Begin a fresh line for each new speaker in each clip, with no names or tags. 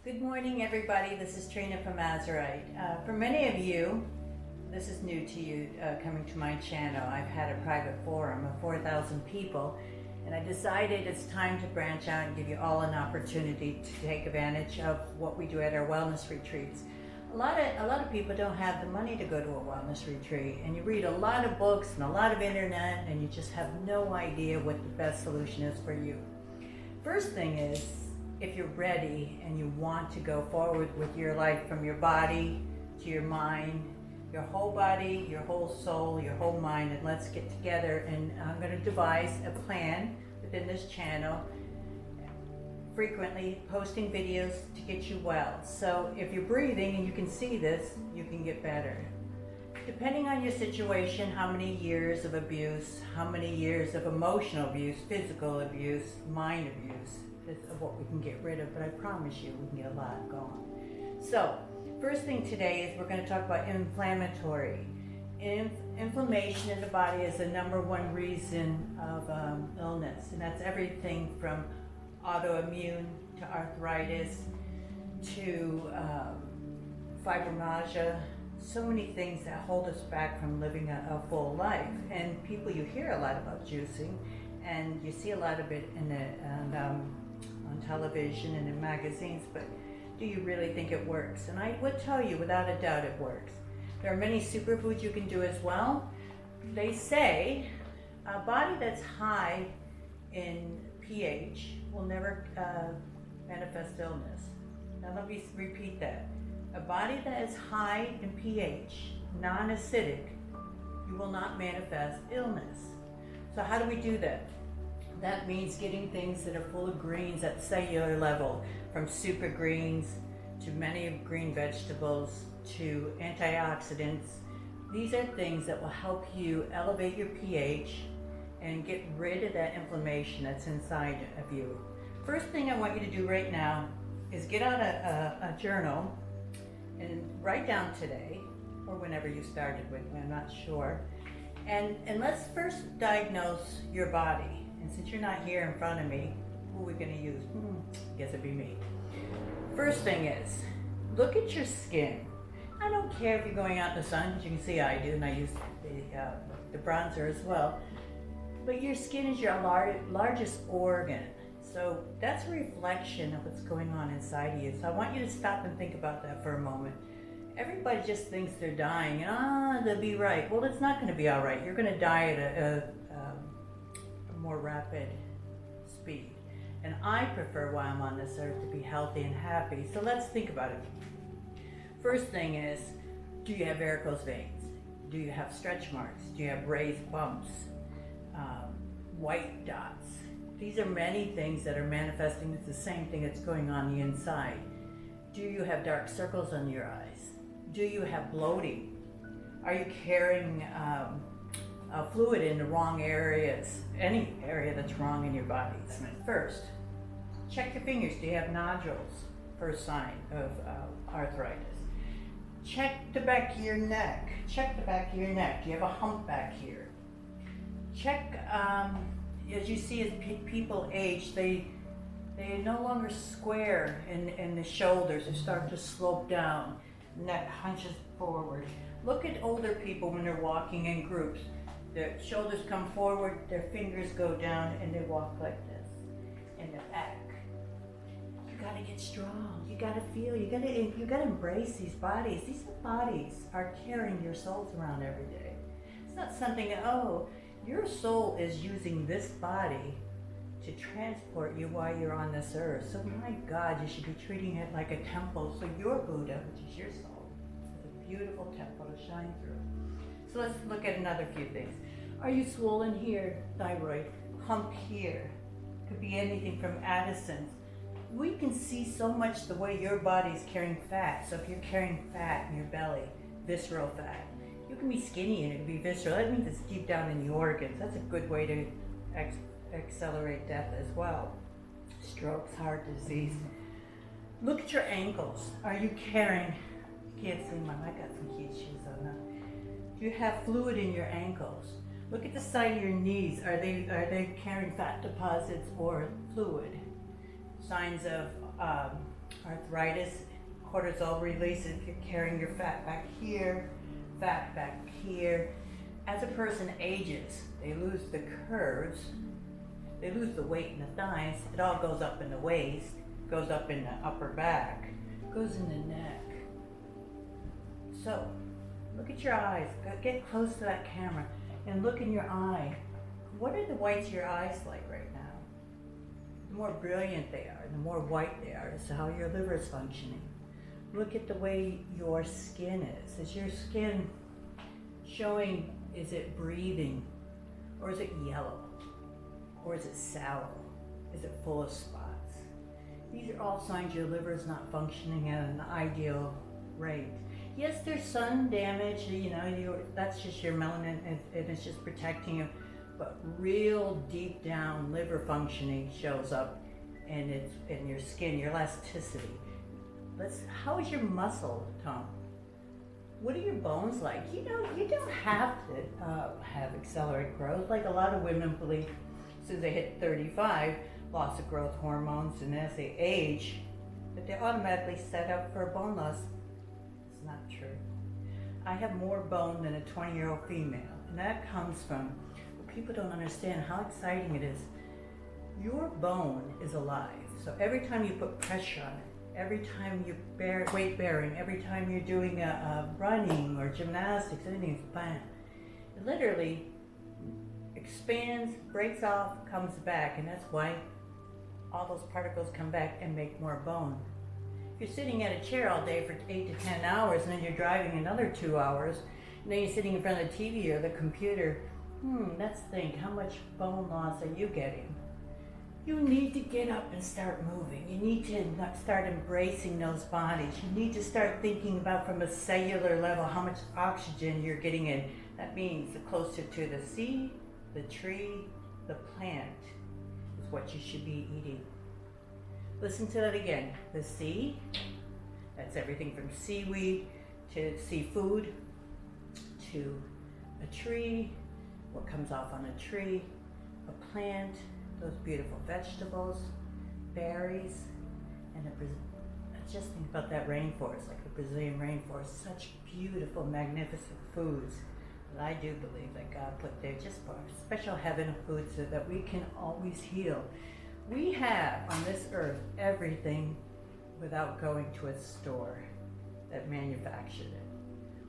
Good morning, everybody. This is Trina from Azurite. For many of you, this is new to you coming to my channel. I've had a private forum of 4,000 people, and I decided it's time to branch out and give you all an opportunity to take advantage of what we do at our wellness retreats. A lot of people don't have the money to go to a wellness retreat, and you read a lot of books and a lot of internet, and you just have no idea what the best solution is for you. First thing is, if you're ready and you want to go forward with your life from your body to your mind, your whole body, your whole soul, your whole mind, and let's get together, and I'm going to devise a plan within this channel, frequently posting videos to get you well. So if you're breathing and you can see this, you can get better. Depending on your situation, how many years of abuse, how many years of emotional abuse, physical abuse, mind abuse, is of what we can get rid of, but I promise you we can get a lot gone. So, first thing today is we're going to talk about inflammatory. Inflammation in the body is the #1 reason of illness, and that's everything from autoimmune to arthritis to fibromyalgia. So many things that hold us back from living a full life. And people, you hear a lot about juicing, and you see a lot of it on television and in magazines, but do you really think it works? And I would tell you, without a doubt, it works. There are many superfoods you can do as well. They say a body that's high in pH will never manifest illness. Now let me repeat that. A body that is high in pH, non-acidic, you will not manifest illness. So how do we do that? That means getting things that are full of greens at cellular level, from super greens to many green vegetables to antioxidants. These are things that will help you elevate your pH and get rid of that inflammation that's inside of you. First thing I want you to do right now is get out a journal and write down today, or whenever you started with me, I'm not sure. And let's first diagnose your body. And since you're not here in front of me, who are we going to use? I guess it'd be me. First thing is, look at your skin. I don't care if you're going out in the sun, as you can see I do, and I use the bronzer as well. But your skin is your largest organ. So that's a reflection of what's going on inside of you. So I want you to stop and think about that for a moment. Everybody just thinks they're dying, and they'll be right. Well, it's not going to be all right. You're going to die at a more rapid speed. And I prefer, while I'm on this earth, to be healthy and happy. So let's think about it. First thing is, do you have varicose veins? Do you have stretch marks? Do you have raised bumps? White dots? These are many things that are manifesting. It's the same thing that's going on the inside. Do you have dark circles under your eyes? Do you have bloating? Are you carrying fluid in the wrong areas? Any area that's wrong in your body. First, check your fingers. Do you have nodules? First sign of arthritis. Check the back of your neck. Check the back of your neck. Do you have a hump back here? Check, as you see, as people age, they no longer square in the shoulders. They start to slope down. Neck hunches forward. Look at older people when they're walking in groups. Their shoulders come forward, their fingers go down, and they walk like this in the back. You gotta get strong. You gotta feel. You gotta embrace these bodies. These bodies are carrying your souls around every day. It's not something. Your soul is using this body to transport you while you're on this earth. So my God, you should be treating it like a temple. So your Buddha, which is your soul, is a beautiful temple to shine through. So let's look at another few things. Are you swollen here? Thyroid. Hump here. Could be anything from Addison's. We can see so much the way your body's carrying fat. So if you're carrying fat in your belly, visceral fat, you can be skinny and it can be visceral. That means it's deep down in the organs. That's a good way to accelerate death as well. Strokes, heart disease. Look at your ankles. Are you carrying, you can't see mine, I got some cute shoes on now. Do you have fluid in your ankles? Look at the side of your knees. Are they carrying fat deposits or fluid? Signs of arthritis, cortisol release if you're carrying your fat back here, fat back here. As a person ages, they lose the curves, they lose the weight in the thighs, it all goes up in the waist, goes up in the upper back, goes in the neck. So, look at your eyes, get close to that camera and look in your eye. What are the whites of your eyes like right now? The more brilliant they are, the more white they are, is how your liver is functioning. Look at the way your skin is. Is your skin showing, is it breathing? Or is it yellow? Or is it sour? Is it full of spots? These are all signs your liver is not functioning at an ideal rate. Yes, there's sun damage, that's just your melanin and it's just protecting you. But real deep down liver functioning shows up and it's in your skin, your elasticity. How is your muscle tone? What are your bones like? You don't have to have accelerated growth. Like a lot of women believe as soon as they hit 35, loss of growth hormones, and as they age, that they're automatically set up for bone loss. It's not true. I have more bone than a 20-year-old female, and that comes from, people don't understand how exciting it is. Your bone is alive, so every time you put pressure on it, every time you weight bearing, every time you're doing running or gymnastics, anything, bam, it literally expands, breaks off, comes back, and that's why all those particles come back and make more bone. If you're sitting at a chair all day for 8 to 10 hours and then you're driving another 2 hours, and then you're sitting in front of the TV or the computer, let's think, how much bone loss are you getting? You need to get up and start moving. You need to start embracing those bodies. You need to start thinking about, from a cellular level, how much oxygen you're getting in. That means the closer to the seed, the tree, the plant is what you should be eating. Listen to that again. The seed, that's everything from seaweed to seafood to a tree, what comes off on a tree, a plant, those beautiful vegetables, berries, and just think about that rainforest, like the Brazilian rainforest, such beautiful, magnificent foods that I do believe that God put there just for special heaven of food so that we can always heal. We have on this earth everything without going to a store that manufactured it.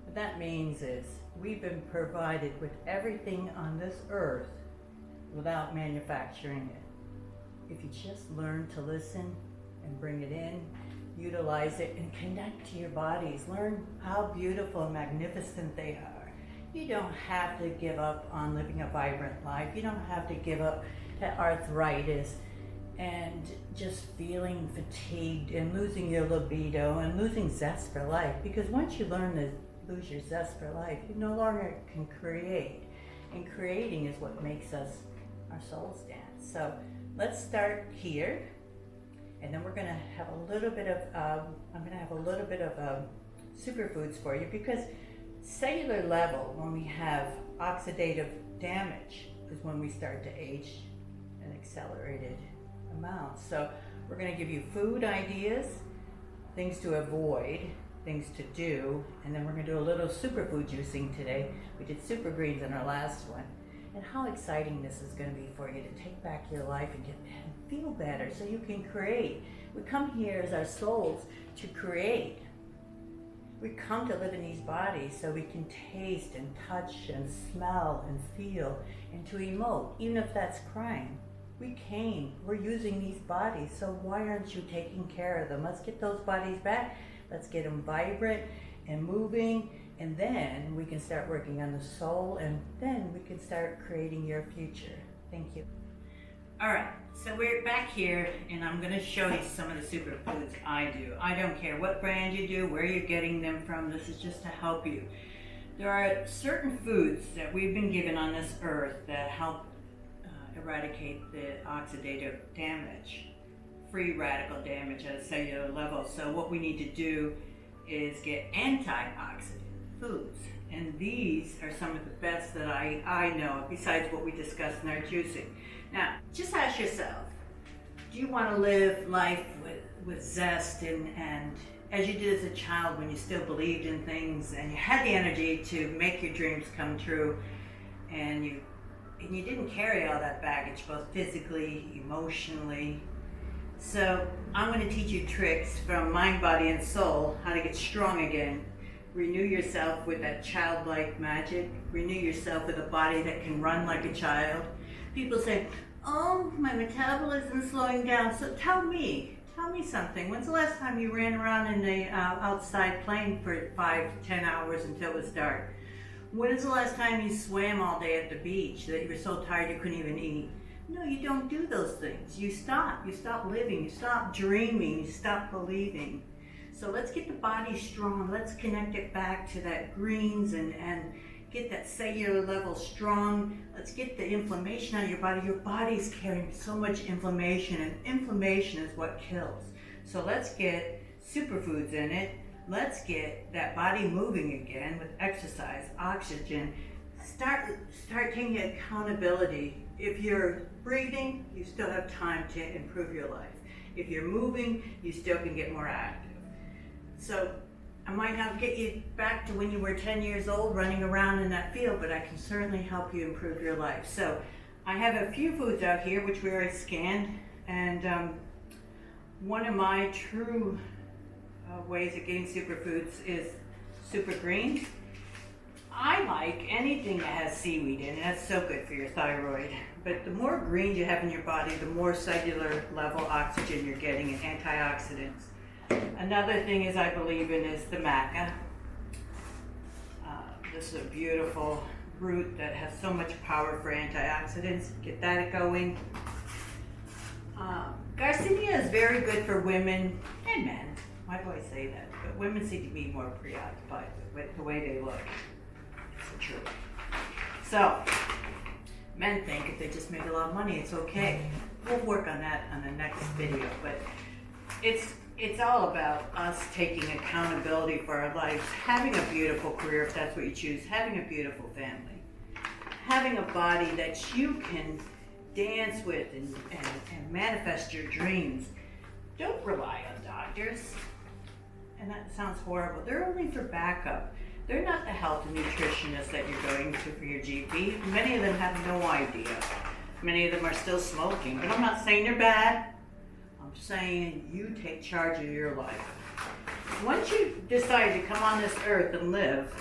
What that means is we've been provided with everything on this earth without manufacturing it. If you just learn to listen and bring it in, utilize it, and connect to your bodies, learn how beautiful and magnificent they are. You don't have to give up on living a vibrant life. You don't have to give up to arthritis and just feeling fatigued and losing your libido and losing zest for life. Because once you learn to lose your zest for life, you no longer can create. And creating is what makes us our souls dance. So let's start here, and then we're going to have a little bit of superfoods for you, because cellular level, when we have oxidative damage, is when we start to age an accelerated amount. So we're going to give you food ideas, things to avoid, things to do, and then we're going to do a little superfood juicing today. We did super greens in our last one. And how exciting this is going to be for you to take back your life and feel better so you can create. We come here as our souls to create. We come to live in these bodies so we can taste and touch and smell and feel and to emote, even if that's crying. We're using these bodies, so why aren't you taking care of them? Let's get those bodies back. Let's get them vibrant and moving. And then we can start working on the soul, and then we can start creating your future. Thank you. All right, so we're back here, and I'm going to show you some of the superfoods I do. I don't care what brand you do, where you're getting them from. This is just to help you. There are certain foods that we've been given on this earth that help eradicate the oxidative damage, free radical damage at a cellular level. So what we need to do is get antioxidant foods, and these are some of the best that I know, besides what we discussed in our juicing. Now, just ask yourself, do you want to live life with zest and as you did as a child when you still believed in things and you had the energy to make your dreams come true, and you didn't carry all that baggage, both physically, emotionally. So I'm going to teach you tricks from mind, body, and soul, how to get strong again. Renew yourself with that childlike magic. Renew yourself with a body that can run like a child. People say, oh, my metabolism's slowing down. So tell me something. When's the last time you ran around in the outside playing for 5-10 hours until it was dark? When is the last time you swam all day at the beach that you were so tired you couldn't even eat? No, you don't do those things. You stop living, you stop dreaming, you stop believing. So let's get the body strong. Let's connect it back to that greens and get that cellular level strong. Let's get the inflammation out of your body. Your body's carrying so much inflammation, and inflammation is what kills. So let's get superfoods in it. Let's get that body moving again with exercise, oxygen. Start taking accountability. If you're breathing, you still have time to improve your life. If you're moving, you still can get more active. So I might not get you back to when you were 10 years old running around in that field, but I can certainly help you improve your life. So I have a few foods out here which we already scanned, and one of my true ways of getting superfoods is super greens. I like anything that has seaweed in it. That's so good for your thyroid. But the more greens you have in your body, the more cellular level oxygen you're getting and antioxidants. Another thing is I believe in is the maca. This is a beautiful root that has so much power for antioxidants. Get that going. Garcinia is very good for women and men. Why do I say that? But women seem to be more preoccupied with the way they look. It's the truth. So, men think if they just make a lot of money, it's okay. We'll work on that on the next video. But it's all about us taking accountability for our lives, having a beautiful career if that's what you choose, having a beautiful family, having a body that you can dance with and manifest your dreams. Don't rely on doctors. And that sounds horrible. They're only for backup. They're not the health and nutritionist that you're going to for your GP. Many of them have no idea. Many of them are still smoking. But I'm not saying they're bad. I'm saying you take charge of your life. Once you decide to come on this earth and live,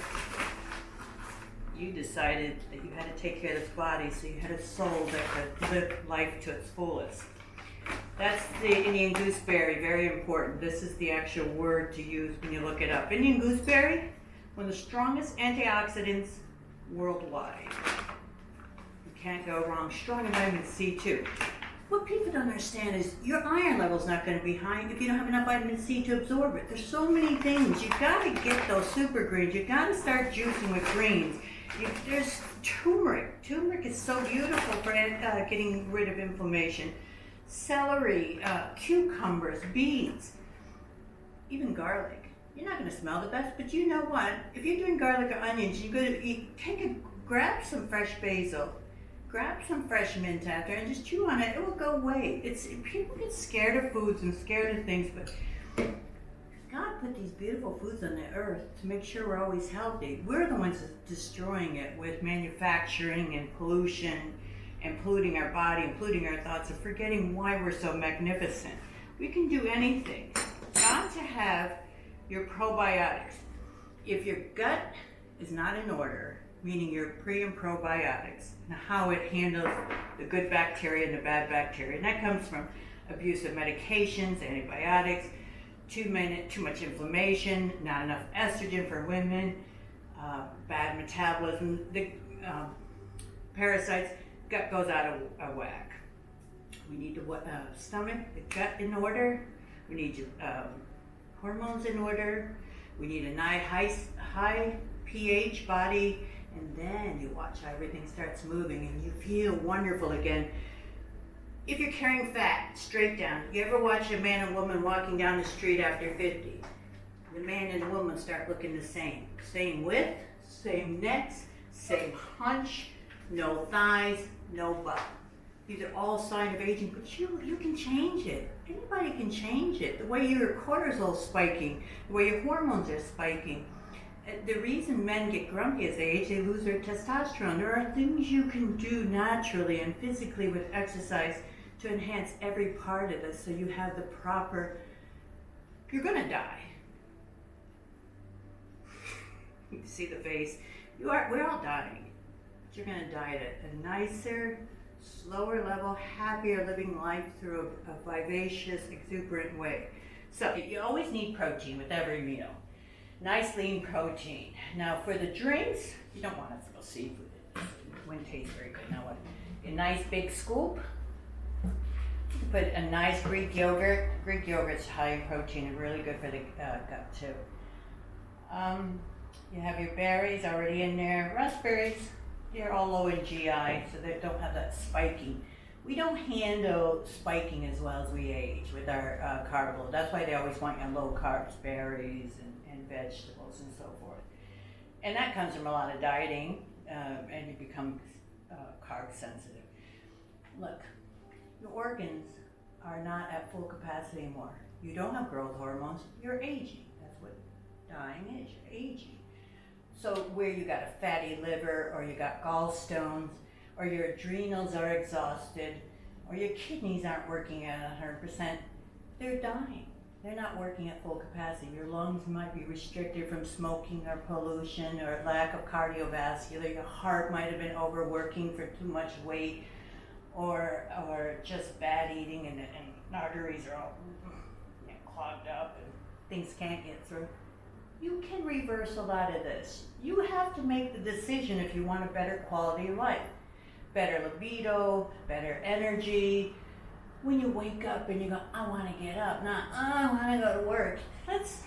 you decided that you had to take care of this body, so you had a soul that could live life to its fullest. That's the Indian gooseberry, very important. This is the actual word to use when you look it up. Indian gooseberry, one of the strongest antioxidants worldwide. You can't go wrong. Strong in vitamin C too. What people don't understand is your iron level is not going to be high if you don't have enough vitamin C to absorb it. There's so many things. You got to get those super greens. You got to start juicing with greens. There's turmeric. Turmeric is so beautiful for getting rid of inflammation. Celery, cucumbers, beets, even garlic. You're not going to smell the best, but you know what? If you're doing garlic or onions, grab some fresh basil, grab some fresh mint out there, and just chew on it. It will go away. People get scared of foods and scared of things, but God put these beautiful foods on the earth to make sure we're always healthy. We're the ones destroying it with manufacturing and pollution, and polluting our body, and polluting our thoughts, and forgetting why we're so magnificent. We can do anything. Got to have your probiotics. If your gut is not in order, meaning your pre and probiotics, and how it handles the good bacteria and the bad bacteria, and that comes from abuse of medications, antibiotics, too much inflammation, not enough estrogen for women, bad metabolism, the parasites. Gut goes out of whack. We need the stomach, the gut in order. We need your hormones in order. We need a nice high pH body, and then you watch how everything starts moving and you feel wonderful again. If you're carrying fat straight down, you ever watch a man and woman walking down the street after 50? The man and the woman start looking the same. Same width, same necks, same hunch, no thighs, no butt. these are all signs of aging, but you can change it. Anybody can change it. The way your cortisol is spiking, the way your hormones are spiking. The reason men get grumpy as they age, they lose their testosterone. There are things you can do naturally and physically with exercise to enhance every part of this so you have the proper, you're gonna die. You can see the face. We're all dying. But you're gonna die at a nicer, slower level, happier living life through a vivacious, exuberant way. So you always need protein with every meal. Nice lean protein. Now for the drinks, you don't want to throw seafood in. It wouldn't taste very good. Now what? A nice big scoop. Put a nice Greek yogurt. Greek yogurt's high in protein and really good for the gut too. You have your berries already in there. Raspberries, they're all low in GI, so they don't have that spiking. We don't handle spiking as well as we age with our carb load. That's why they always want you on low carbs, berries, and vegetables and so forth. And that comes from a lot of dieting, and you become carb sensitive. Look, your organs are not at full capacity anymore. You don't have growth hormones, you're aging. That's what dying is, you're aging. So where you got a fatty liver, or you got gallstones, or your adrenals are exhausted, or your kidneys aren't working at 100%, they're dying. They're not working at full capacity. Your lungs might be restricted from smoking or pollution or lack of cardiovascular. Your heart might have been overworking for too much weight, or just bad eating, and arteries are all clogged up and things can't get through. You can reverse a lot of this. You have to make the decision if you want a better quality of life. Better libido, better energy. When you wake up and you go, I want to get up, not I want to go to work. Let's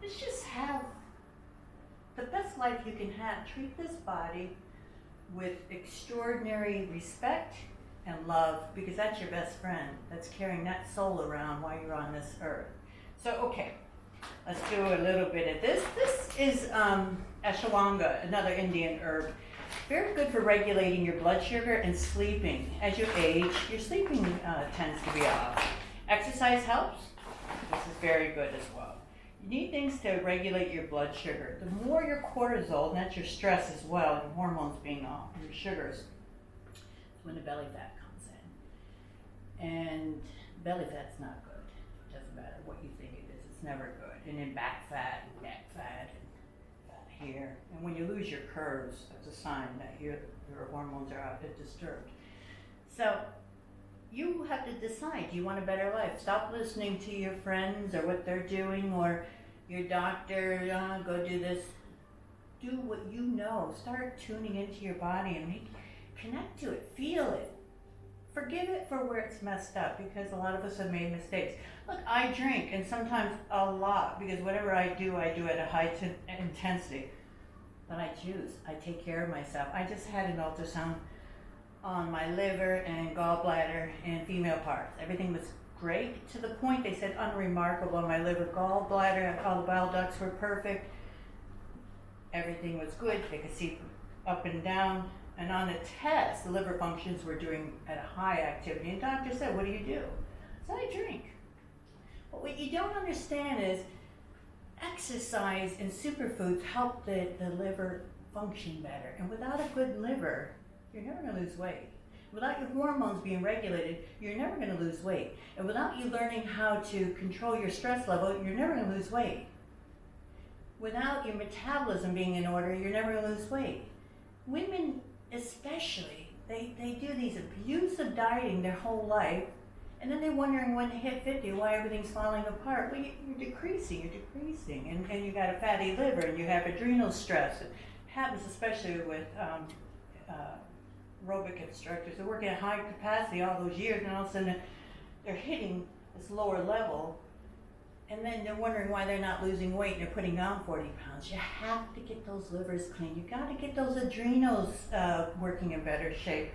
just have the best life you can have. Treat this body with extraordinary respect and love, because that's your best friend that's carrying that soul around while you're on this earth. So, okay, let's do a little bit of this. This is Chilango, another Indian herb. Very good for regulating your blood sugar and sleeping. As you age, your sleeping tends to be off. Exercise helps. This is very good as well. You need things to regulate your blood sugar. The more your cortisol, and that's your stress as well, and hormones being off, your sugars, it's when the belly fat comes in. And belly fat's not good. It doesn't matter what you think it is, it's never good. And then back fat, and neck fat, and here. And when you lose your curves, that's a sign that your hormones are out, disturbed. So you have to decide, do you want a better life? Stop listening to your friends or what they're doing, or your doctor, go do this. Do what you know. Start tuning into your body and connect to it, feel it. Forgive it for where it's messed up, because a lot of us have made mistakes. Look, I drink, and sometimes a lot, because whatever I do at a high intensity. But I choose. I take care of myself. I just had an ultrasound on my liver and gallbladder and female parts. Everything was great, to the point they said unremarkable on my liver, gallbladder, all the bile ducts were perfect. Everything was good. They could see up and down. And on the test, the liver functions were doing at a high activity. And the doctor said, what do you do? I said, I drink. But what you don't understand is exercise and superfoods help the liver function better. And without a good liver, you're never going to lose weight. Without your hormones being regulated, you're never going to lose weight. And without you learning how to control your stress level, you're never going to lose weight. Without your metabolism being in order, you're never going to lose weight. Women especially, they do these abusive dieting their whole life, and then they're wondering when they hit 50 why everything's falling apart. Well, you're decreasing, and you got a fatty liver, and you have adrenal stress. It happens especially with aerobic instructors. They're working at high capacity all those years, and all of a sudden they're hitting this lower level, and then they're wondering why they're not losing weight, and they're putting on 40 pounds. You have to get those livers clean. You got to get those adrenals working in better shape.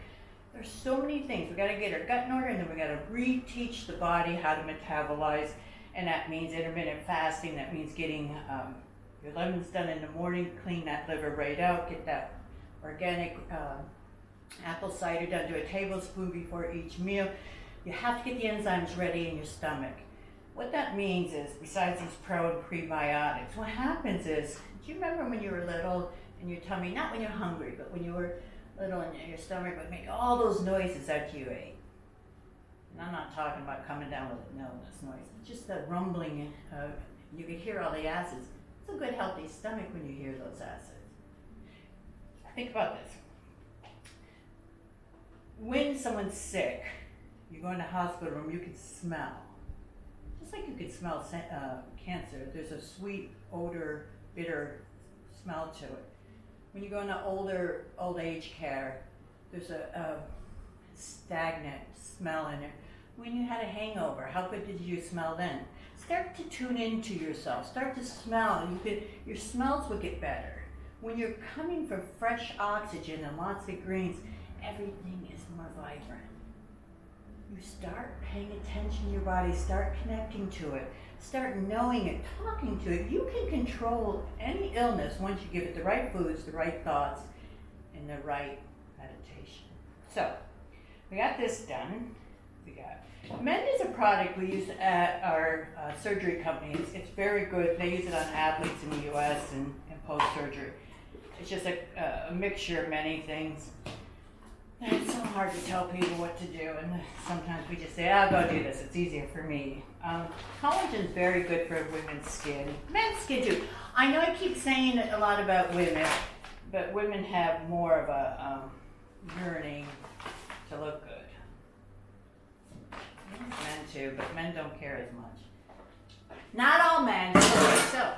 There's so many things. We got to get our gut in order, and then we got to reteach the body how to metabolize, and that means intermittent fasting. That means getting your lemons done in the morning, clean that liver right out, get that organic Apple cider down to a tablespoon before each meal. You have to get the enzymes ready in your stomach. What that means is, besides these pro and prebiotics, what happens is, do you remember when you were little and your tummy, not when you're hungry, but when you were little and your stomach would make all those noises after you ate? And I'm not talking about coming down with an illness noise, it's just the rumbling, you could hear all the acids. It's a good healthy stomach when you hear those acids. Think about this. When someone's sick, you go in the hospital room, you can smell. Just like you can smell cancer, there's a sweet odor, bitter smell to it. When you go into old age care, there's a stagnant smell in it. When you had a hangover, how good did you smell then? Start to tune into yourself, start to smell, your smells will get better. When you're coming from fresh oxygen and lots of greens, everything is more vibrant. You start paying attention to your body, start connecting to it, start knowing it, talking to it. You can control any illness once you give it the right foods, the right thoughts, and the right meditation. So, we got this done. Mend is a product we use at our surgery company. It's very good. They use it on athletes in the US and post-surgery. It's just a mixture of many things. And it's so hard to tell people what to do, and sometimes we just say, I'll go do this, it's easier for me. Collagen is very good for women's skin, men's skin too. I know I keep saying a lot about women, but women have more of a yearning to look good. Men too, but men don't care as much. Not all men, so.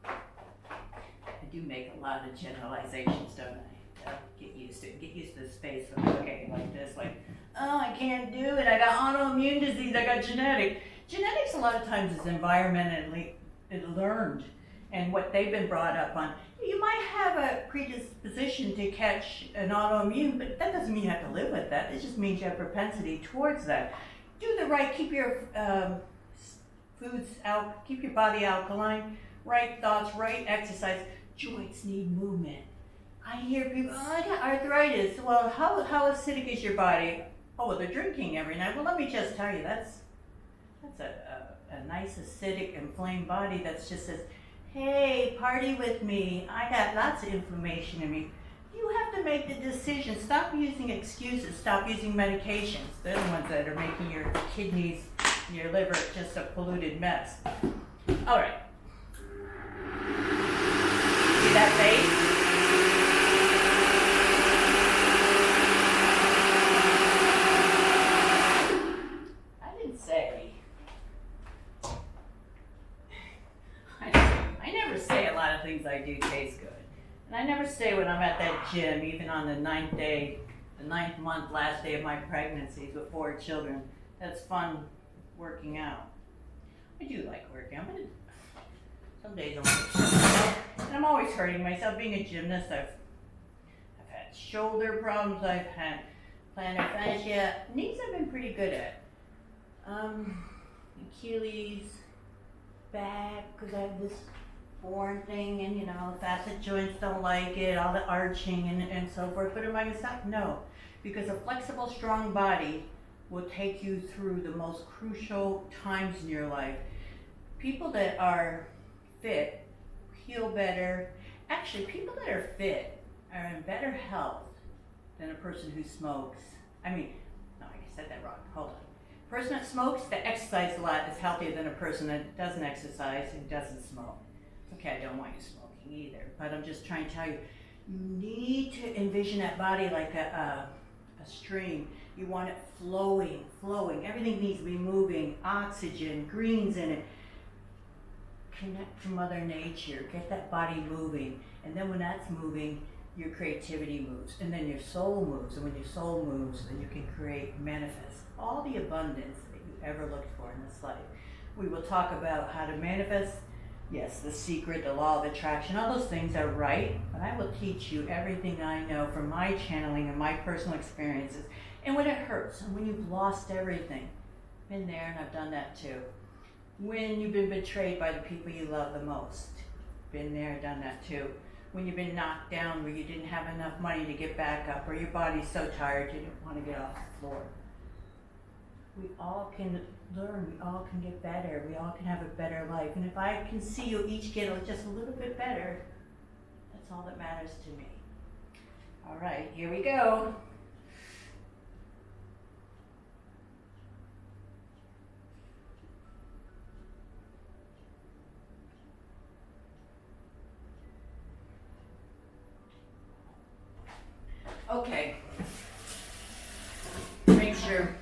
I do make a lot of generalizations, don't I? Get used to it. Get used to the space of okay, like this, like, oh, I can't do it. I got autoimmune disease. I got genetic. Genetics a lot of times is environmentally learned, and what they've been brought up on. You might have a predisposition to catch an autoimmune, but that doesn't mean you have to live with that. It just means you have propensity towards that. Do the right, keep your foods out, keep your body alkaline, right thoughts, right exercise. Joints need movement. I hear people, oh, I got arthritis. Well, how acidic is your body? Oh, well, they're drinking every night. Well, let me just tell you, that's a nice acidic, inflamed body that just says, hey, party with me. I got lots of inflammation in me. You have to make the decision. Stop using excuses. Stop using medications. They're the ones that are making your kidneys, your liver just a polluted mess. All right. See that face? I didn't say. I never say a lot of things I do taste good. And I never say when I'm at that gym, even on the 9th day, the 9th month, last day of my pregnancy with 4 children. That's fun working out. I do like working out, but some days and I'm always hurting myself. Being a gymnast, I've had shoulder problems, I've had plantar fascia. Knees I've been pretty good at. Achilles, back, because I have this foreign thing, and facet joints don't like it, all the arching and so forth. But am I going to stop? No, because a flexible, strong body will take you through the most crucial times in your life. People that are fit heal better. Actually, people that are fit are in better health than a person who smokes. No, I said that wrong. Hold on. A person that smokes, that exercises a lot, is healthier than a person that doesn't exercise and doesn't smoke. Okay, I don't want you smoking either, but I'm just trying to tell you, you need to envision that body like a stream. You want it flowing. Everything needs to be moving, oxygen, greens in it. Connect to Mother Nature, get that body moving, and then when that's moving, your creativity moves, and then your soul moves, and when your soul moves, then you can create, manifest all the abundance that you ever looked for in this life. We will talk about how to manifest. Yes, the secret, the law of attraction, all those things are right, but I will teach you everything I know from my channeling and my personal experiences. And when it hurts, and when you've lost everything, been there and I've done that too. When you've been betrayed by the people you love the most, been there, done that too. When you've been knocked down where you didn't have enough money to get back up, or your body's so tired you didn't want to get off the floor. We all can learn, we all can get better, we all can have a better life. And if I can see you each get just a little bit better, that's all that matters to me. All right, here we go. Okay. Make sure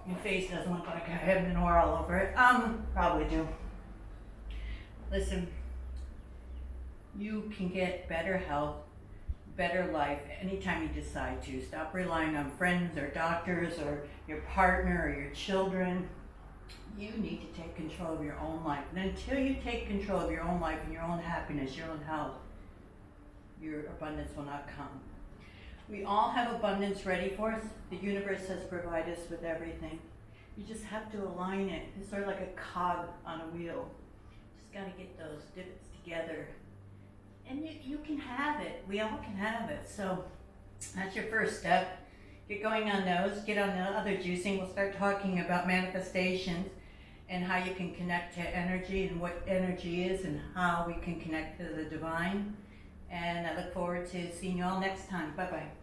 your face doesn't look like I have manure all over it. Probably do. Listen, you can get better health, better life anytime you decide to. Stop relying on friends or doctors or your partner or your children. You need to take control of your own life. And until you take control of your own life and your own happiness, your own health, your abundance will not come. We all have abundance ready for us. The universe has provided us with everything. You just have to align it. It's sort of like a cog on a wheel. Just got to get those divots together. And you can have it. We all can have it. So that's your first step. Get going on those. Get on the other juicing. We'll start talking about manifestations and how you can connect to energy and what energy is and how we can connect to the divine. And I look forward to seeing you all next time. Bye-bye.